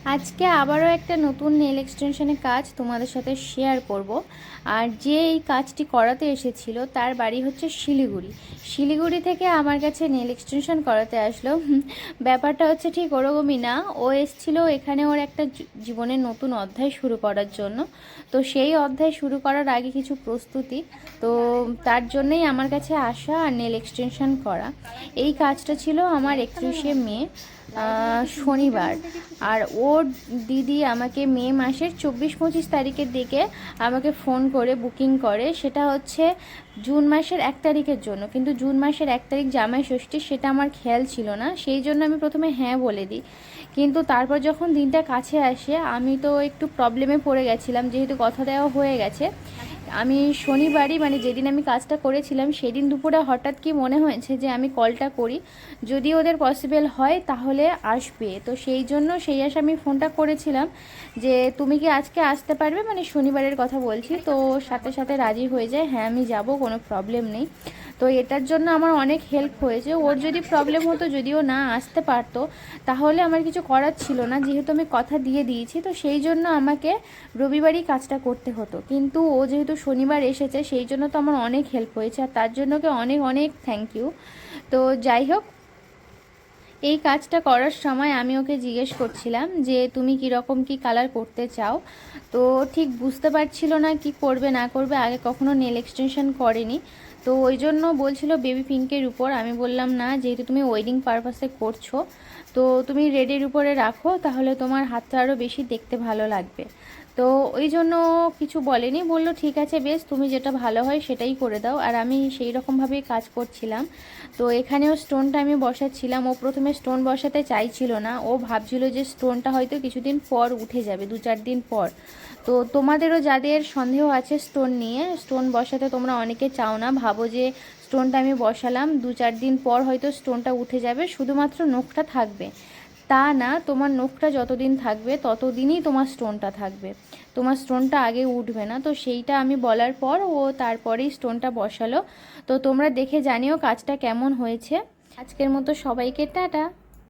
আজকে আবারও একটা নতুন নেল এক্সটেনশনের কাজ তোমাদের সাথে শেয়ার করব। আর যে এই কাজটি করাতে এসেছিল তার বাড়ি হচ্ছে শিলিগুড়ি থেকে আমার কাছে নেল এক্সটেনশন করাতে আসলো। ব্যাপারটা হচ্ছে ঠিক ওরকমই না। ও এসেছিল এখানে ওর একটা জীবনের নতুন অধ্যায় শুরু করার জন্য। তো সেই অধ্যায় শুরু করার আগে কিছু প্রস্তুতি, তো তার জন্যই আমার কাছে আসা আর নেল এক্সটেনশন করা। এই কাজটা ছিল আমার 31শে মে শনিবার। আর ওর দিদি আমাকে মে মাসের 24-25 তারিখের দিকে আমাকে ফোন করে বুকিং করে, সেটা হচ্ছে জুন মাসের 1 তারিখের জন্য। কিন্তু জুন মাসের 1 তারিখ জামাই ষষ্ঠী, সেটা আমার খেয়াল ছিল না, সেই জন্য আমি প্রথমে হ্যাঁ বলে দিই। কিন্তু তারপর যখন দিনটা কাছে আসে আমি তো একটু প্রবলেমে পড়ে গেছিলাম, যেহেতু কথা দেওয়া হয়ে গেছে। আমি শনিবারই মানে যেদিন আমি কাজটা করেছিলাম সেদিন দুপুরে হঠাৎ কি মনে হয়েছে যে আমি কলটা করি, যদি ওদের পসিবল হয় তাহলে আসবে। তো সেই জন্য সেই আশা আমি ফোনটা করেছিলাম যে তুমি কি আজকে আসতে পারবে, মানে শনিবারের কথা বলছি। তো সাথে সাথে রাজি হয়ে যায়, হ্যাঁ আমি যাব, কোনো প্রবলেম নেই। তো এটার জন্য আমার অনেক হেল্প হয়েছে। ওর যদি প্রবলেম হতো, যদিও না আসতে পারতো, তাহলে আমার কিছু করার ছিল না, যেহেতু আমি কথা দিয়ে দিয়েছি। তো সেই জন্য আমাকে রবিবারই কাজটা করতে হতো, কিন্তু ও যেহেতু শনিবার এসেছে সেই জন্য তো আমার অনেক হেল্প হয়েছে, আর তার জন্য ওকে অনেক অনেক থ্যাংক ইউ। তো যাই হোক, এই কাজটা করার সময় আমি ওকে জিজ্ঞেস করছিলাম যে তুমি কীরকম কী কালার করতে চাও। তো ঠিক বুঝতে পারছিল না কি করবে না করবে, আগে কখনো নেল এক্সটেনশন করেনি। তো ওই জন্য বলছিল বেবি পিঙ্কের উপর। আমি বললাম না, যেহেতু তুমি ওয়েডিং পারপাসে করছো তো তুমি রেডের উপরে রাখো, তাহলে তোমার হাতটা আরও বেশি দেখতে ভালো লাগবে। তো ওই জন্য কিছু বলেনি, বলল ঠিক আছে বেশ, তুমি যেটা ভালো হয় সেটাই করে দাও। আর আমি সেই রকমভাবেই কাজ করছিলাম। তো এখানেও স্টোনটা আমি বসাচ্ছিলাম। ও প্রথমে স্টোন বসাতে চাইছিল না, ও ভাবছিল যে স্টোনটা হয়তো কিছুদিন পর উঠে যাবে, 2-4 দিন পর। তো তোমাদেরও যাদের সন্দেহ আছে স্টোন নিয়ে, স্টোন বসাতে তোমরা অনেকে চাও না, ভাবো যে স্টোনটা আমি বসালাম 2-4 দিন পর হয়তো স্টোনটা উঠে যাবে, শুধুমাত্র নখটা থাকবে। তা না, তোমার নখটা যতদিন থাকবে ততদিনই তোমার স্টোনটা থাকবে, তোমার স্টোনটা আগে উঠবে না। তো সেইটা আমি বলার পর ও তারপরেই স্টোনটা বসালো। তো তোমরা দেখে জানিও কাজটা কেমন হয়েছে। আজকের মতো সবাইকে টাটা।